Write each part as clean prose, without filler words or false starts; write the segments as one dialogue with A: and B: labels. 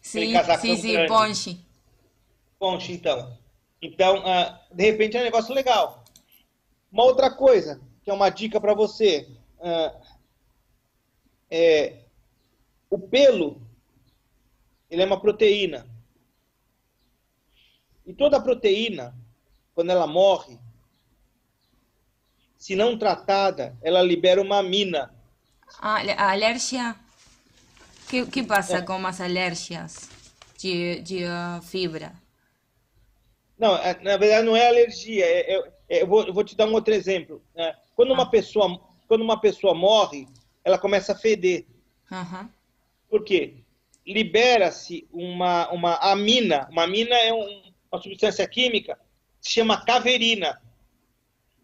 A: aquele
B: Sim, sim,
A: casacão
B: sim,
A: grande.
B: ponche.
A: Ponte, então. Então, de repente é um negócio legal. Uma outra coisa, que é uma dica para você, é o pelo, ele é uma proteína. E toda proteína, quando ela morre, se não tratada, ela libera uma amina.
B: Ah, alergia. Que passa
A: É,
B: com as alergias de fibra?
A: não, na verdade não é alergia. Eu vou te dar um outro exemplo. Né?
B: Ah,
A: Quando uma pessoa morre, ela começa a feder.
B: ajá.
A: Por quê? Libera-se uma amina. Uma amina é uma substância química que se chama caverina.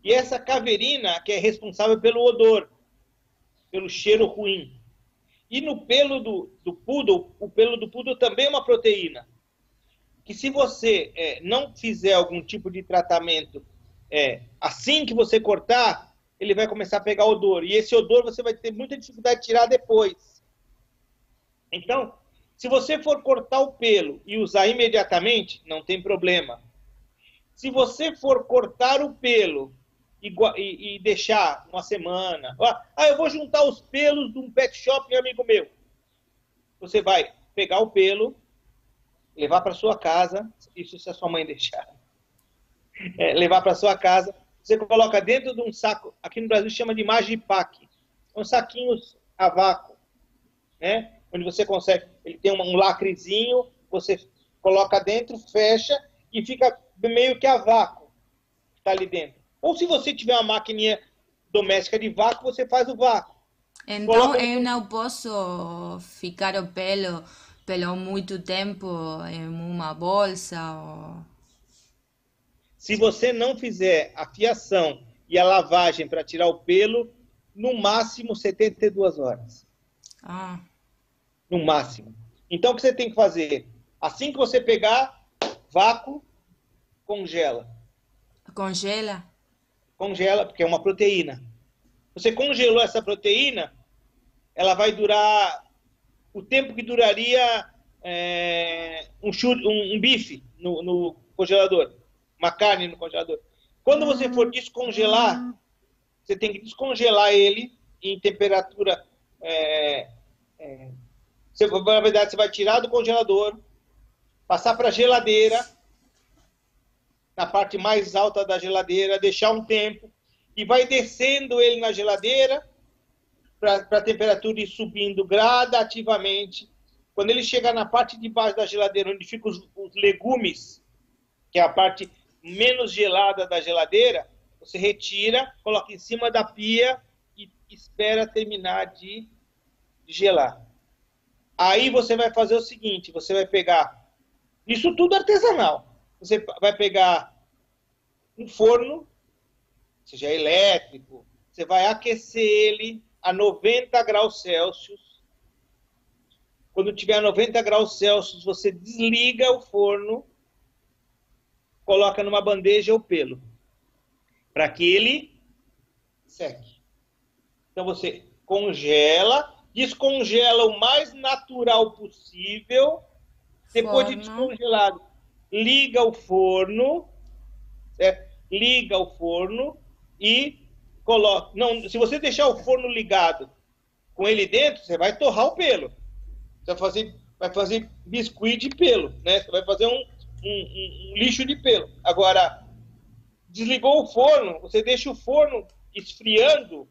A: E essa caverina que é responsável pelo odor, pelo cheiro ruim. E no pelo do poodle, o pelo do poodle também é uma proteína. Que se você não fizer algum tipo de tratamento assim que você cortar, ele vai começar a pegar odor. E esse odor você vai ter muita dificuldade de tirar depois. Então, se você for cortar o pelo e usar imediatamente, não tem problema. Se você for cortar o pelo e deixar uma semana, eu vou juntar os pelos de um pet shop, amigo meu. Você vai pegar o pelo, levar para sua casa, isso se a sua mãe deixar, levar para sua casa, você coloca dentro de um saco, aqui no Brasil chama de Magipack, são saquinhos a vácuo, né? Onde você consegue, ele tem um lacrezinho, você coloca dentro, fecha e fica meio que a vácuo, está ali dentro. Ou se você tiver uma maquininha doméstica de vácuo, você faz o vácuo.
B: Então
A: Coloca no
B: eu
A: seu...
B: não posso ficar o pelo muito tempo em uma bolsa. Ou...
A: Se você não fizer a fiação e a lavagem para tirar o pelo, no máximo 72 horas.
B: Ah,
A: No máximo. Então, o que você tem que fazer? Assim que você pegar, vácuo, congela.
B: congela.
A: Congela, porque é uma proteína. Você congelou essa proteína, ela vai durar o tempo que duraria um bife no congelador, uma carne no congelador. Quando você for descongelar, você tem que descongelar ele em temperatura. Na verdade, você vai tirar do congelador, passar para a geladeira, na parte mais alta da geladeira, deixar um tempo e vai descendo ele na geladeira para a temperatura ir subindo gradativamente. Quando ele chegar na parte de baixo da geladeira, onde ficam os legumes, que é a parte menos gelada da geladeira, você retira, coloca em cima da pia e espera terminar de gelar. Aí você vai fazer o seguinte, você vai pegar, isso tudo artesanal, você vai pegar um forno, seja elétrico, você vai aquecer ele a 90 graus Celsius. Quando tiver a 90 graus Celsius, você desliga o forno, coloca numa bandeja o pelo, para que ele seque. Então você congela, descongela o mais natural possível. Depois de
B: Forno.
A: descongelado, liga o forno, certo? Liga o forno e coloca. Não, se você deixar o forno ligado com ele dentro, você vai torrar o pelo. Você vai fazer biscuit de pelo, né? Você vai fazer um lixo de pelo. Agora, desligou o forno, você deixa o forno esfriando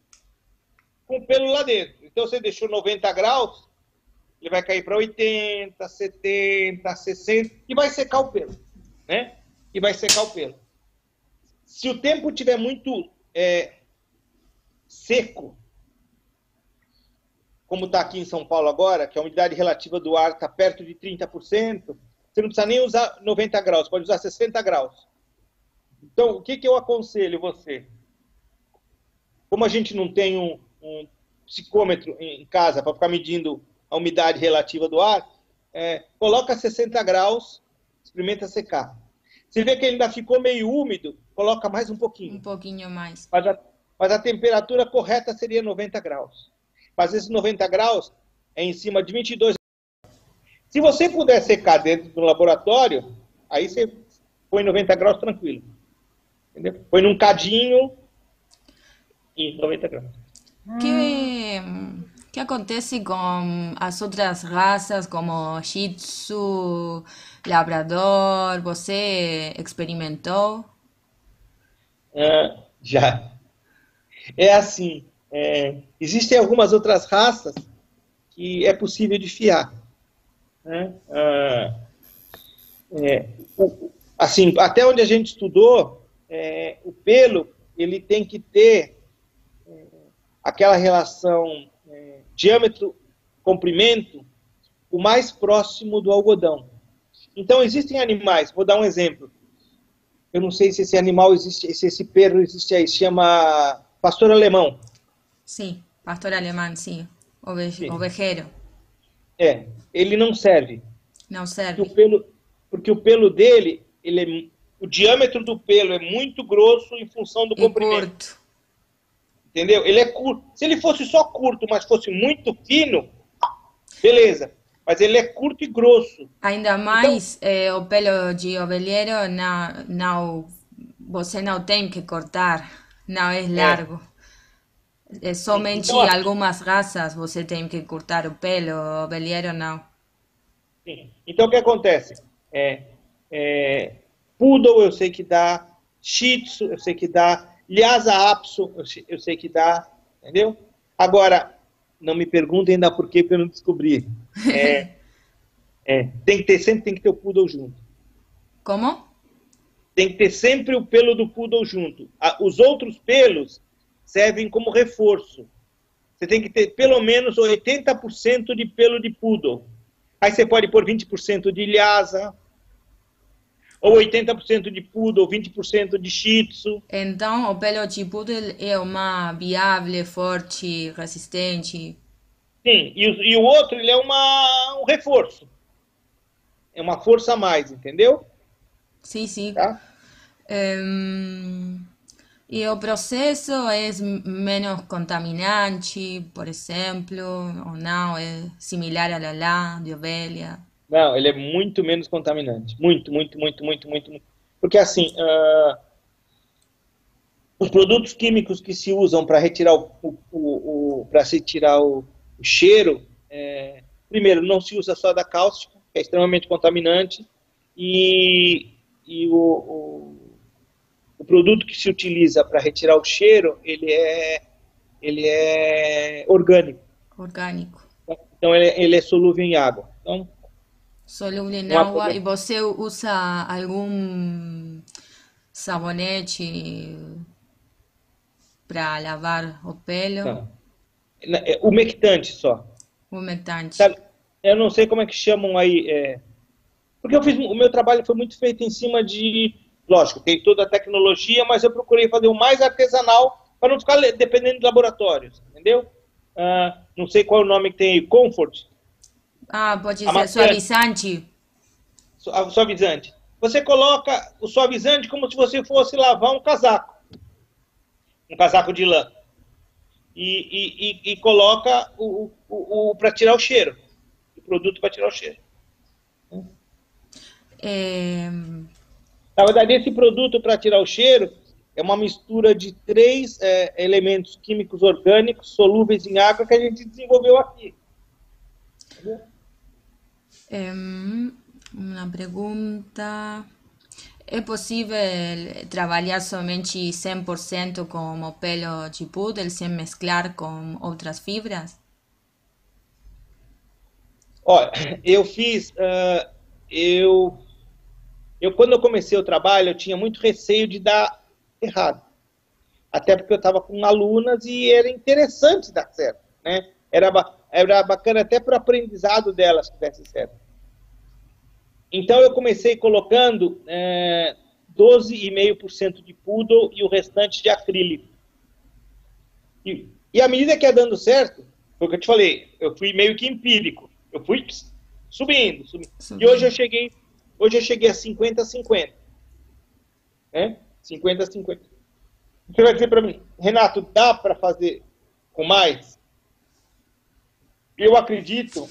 A: com o pelo lá dentro. Então você deixou 90 graus, ele vai cair para 80, 70, 60 e vai secar o pelo, né? E vai secar o pelo. Se o tempo tiver muito seco, como está aqui em São Paulo agora, que a umidade relativa do ar está perto de 30%, você não precisa nem usar 90 graus, pode usar 60 graus. Então, o que, que eu aconselho você? Como a gente não tem um psicômetro em casa para ficar medindo a umidade relativa do ar, coloca 60 graus, experimenta secar. Se vê que ele ainda ficou meio úmido, coloca mais um
B: Um
A: pouquinho.
B: pouquinho mais.
A: Mas a temperatura correta seria 90 graus. Mas esses 90 graus é em cima de 22. Se você puder secar dentro do laboratório, aí você põe 90 graus tranquilo. Entendeu? Põe num cadinho e 90 graus.
B: ¿Qué, qué acontece con las otras razas como Shih Tzu, Labrador? ¿Você experimentou?
A: Já. É assim, existem algumas outras raças que é possível de fiar. Né? Assim, até onde a gente estudou, o pelo ele tem que ter aquela relação diâmetro-comprimento o mais próximo do algodão. Então, existem animais, vou dar um exemplo. Eu não sei se esse animal existe, se esse perro existe aí, se chama pastor alemão.
B: Sí, pastor alemán, sí.
A: Sim.
B: Ovejero.
A: Ele não serve.
B: Não
A: Porque
B: serve.
A: porque o pelo dele, o diâmetro do pelo é muito grosso em função do
B: E
A: comprimento.
B: curto.
A: Entendeu? Ele é curto. Se ele fosse só curto, mas fosse muito fino, beleza. Mas ele é curto e grosso.
B: Ainda
A: Então,
B: mais o pelo de ovelheiro você não tem que cortar, não é largo. Somente
A: então,
B: algumas raças você tem que cortar o pelo, o ovelheiro não.
A: sim. Então o que acontece? Poodle eu sei que dá, Shih Tzu eu sei que dá, Lhasa Apso eu sei que dá, entendeu? Agora, não me perguntem ainda por quê, porque eu não descobri. Sempre tem que ter o Poodle junto.
B: Como?
A: Tem que ter sempre o pelo do Poodle junto. Os outros pelos servem como reforço. Você tem que ter pelo menos 80% de pelo de Poodle. Aí você pode pôr 20% de Lhasa, ou 80% de Poodle, 20% de Shih Tzu.
B: Então, o pelo de poodle é o mais viável, forte, resistente.
A: Sim, e o outro ele é um reforço. É uma força a mais, entendeu?
B: Sim, sim.
A: Tá?
B: E o processo é menos contaminante, por exemplo, ou não? É similar à lã de ovelha?
A: Não, ele é muito menos contaminante. Muito, muito, muito, muito, muito. Muito. Porque assim, os produtos químicos que se usam para retirar o cheiro, primeiro, não se usa soda cáustica, que é extremamente contaminante, e o produto que se utiliza para retirar o cheiro, ele é orgânico.
B: Orgânico.
A: Então, ele é solúvel em água. Então,
B: Solúvel em
A: não há
B: água.
A: problema.
B: E você usa algum sabonete para lavar o pelo?
A: Não. Umectante só.
B: Umectante.
A: Sabe? Eu não sei como é que chamam aí. Porque o meu trabalho foi muito feito em cima de. Lógico, tem toda a tecnologia, mas eu procurei fazer o mais artesanal para não ficar dependendo de laboratórios, entendeu? Não sei qual é o nome que tem aí, Comfort,
B: Pode ser
A: amaciante,
B: suavizante.
A: suavizante. Você coloca o suavizante como se você fosse lavar um casaco de lã, e coloca para tirar o cheiro, o produto para tirar o cheiro. Na verdade, esse produto para tirar o cheiro é uma mistura de 3 elementos químicos orgânicos solúveis em água que a gente desenvolveu aqui. Entendeu?
B: Uma pergunta. É possível trabalhar somente 100% com o pelo de poodle sem mesclar com outras fibras?
A: Olha, eu fiz. Quando eu comecei o trabalho, eu tinha muito receio de dar errado. Até porque eu estava com alunas e era interessante dar certo. Né? Era bacana até para o aprendizado delas que desse certo. Então, eu comecei colocando 12,5% de poodle e o restante de acrílico. E à medida que ia dando certo, foi o que eu te falei, eu fui meio que empírico. Eu fui subindo. E hoje eu cheguei a 50-50. Né? 50-50. Você vai dizer para mim, Renato, dá para fazer com mais? Eu acredito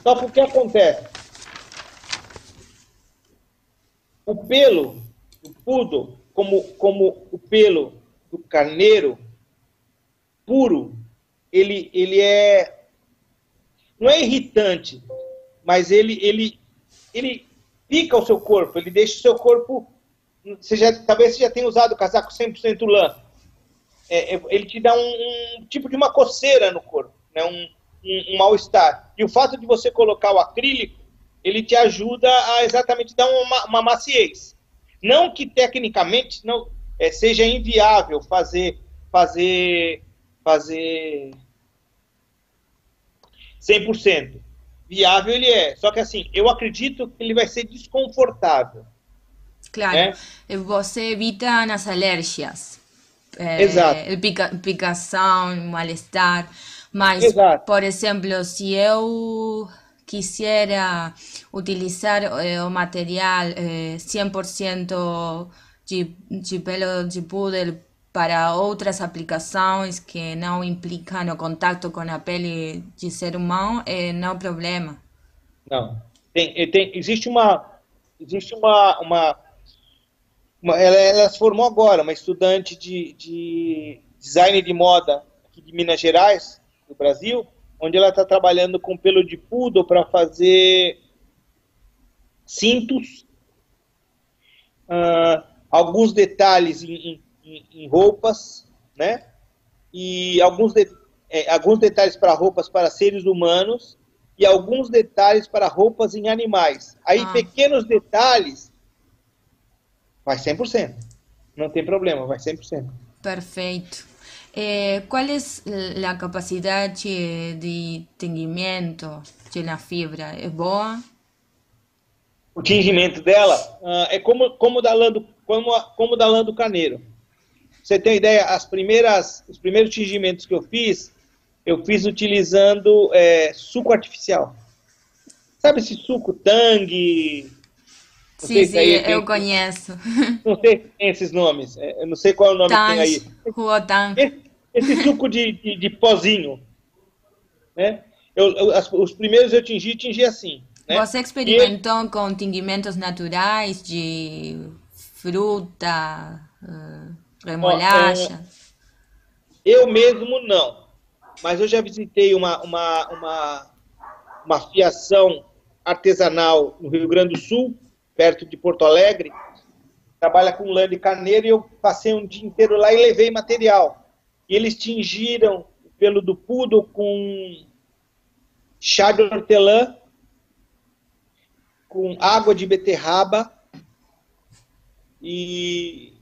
A: Só que o que acontece? O pelo do poodle, como o pelo do carneiro puro, ele não é irritante, mas ele pica o seu corpo, ele deixa o seu corpo... talvez você já tenha usado casaco 100% lã. Ele te dá um tipo de uma coceira no corpo, né? um mal-estar. E o fato de você colocar o acrílico, ele te ajuda a exatamente dar uma maciez. Não que tecnicamente não seja inviável fazer 100%. Viável ele é. Só que assim, eu acredito que ele vai ser desconfortável.
B: Claro,
A: né?
B: você evita as alérgias,
A: Exato.
B: picação, mal-estar, mas,
A: Exato.
B: por exemplo, se eu quisiera utilizar o material 100% de pelo de poodle para outras aplicações que não implicam o contato com a pele de ser humano, não há problema.
A: Não. Existe ela se formou agora, uma estudante de design de moda aqui de Minas Gerais, do Brasil, onde ela está trabalhando com pelo de poodle para fazer cintos, alguns detalhes em roupas, né? E alguns detalhes para roupas para seres humanos e alguns detalhes para roupas em animais. Aí, pequenos detalhes, vai 100%. Não tem problema, vai 100%.
B: Perfeito. ¿Cuál es la capacidad de tingimento de la fibra? ¿Es boa?
A: O tingimento dela é como da lã do carneiro. Você tem ideia, os primeiros tingimentos que eu fiz utilizando suco artificial. Sabe esse suco Tang?
B: Sim, eu conheço.
A: Não sei se tem esses nomes. Eu não sei qual é o nome que tem aí.
B: Tang.
A: Esse suco de pozinho. Né? Os primeiros eu tingi assim. Né?
B: Você experimentou com tingimentos naturais de fruta, remolacha?
A: Eu mesmo não. Mas eu já visitei uma fiação artesanal no Rio Grande do Sul, perto de Porto Alegre, trabalha com lã de carneiro, e eu passei um dia inteiro lá e levei material. E eles tingiram o pelo do poodle com chá de hortelã, com água de beterraba e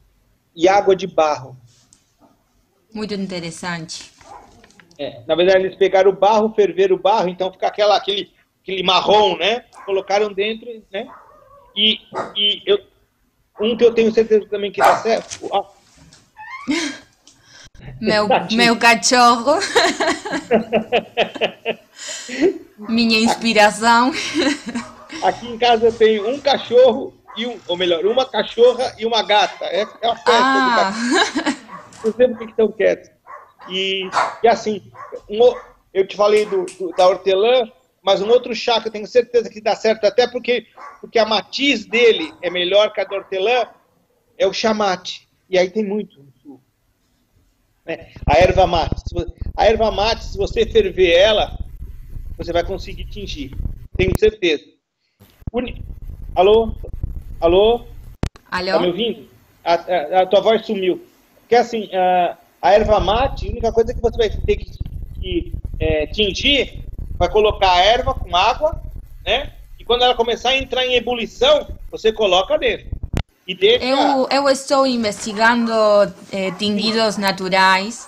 A: água de barro.
B: Muito interessante.
A: Na verdade, eles pegaram o barro, ferveram o barro, então fica aquele marrom, né? Colocaram dentro, né? Um que eu tenho certeza também que dá certo.
B: Meu cachorro. Minha inspiração.
A: Aqui em casa eu tenho um cachorro, ou melhor, uma cachorra e uma gata. É a festa do cachorro. Não sei por que estão quietos. E assim, eu te falei da hortelã, mas um outro chá que eu tenho certeza que dá certo, até porque a matiz dele é melhor que a da hortelã, é o chá mate. E aí tem muito no sul. A erva mate. A erva mate, se você ferver ela, você vai conseguir tingir. Tenho certeza. Alô? Alô?
B: Alô?
A: Tá me ouvindo? A tua voz sumiu. Porque assim, a erva mate, a única coisa que você vai ter que tingir, vai colocar a erva com água, né? E quando ela começar a entrar em ebulição, você coloca dentro. E deixa...
B: Eu estou investigando tingidos naturais.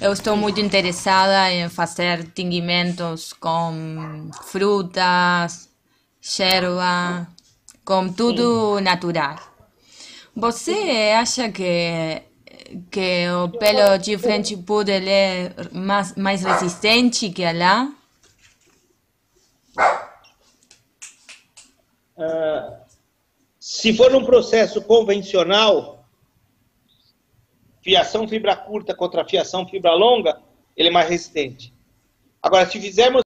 B: Eu estou muito interessada em fazer tingimentos com frutas, erva, com tudo natural. Você acha que o pelo de French Poodle é mais resistente que a lã?
A: Se for num processo convencional, fiação fibra curta contra fiação fibra longa, ele é mais resistente. Agora, se fizermos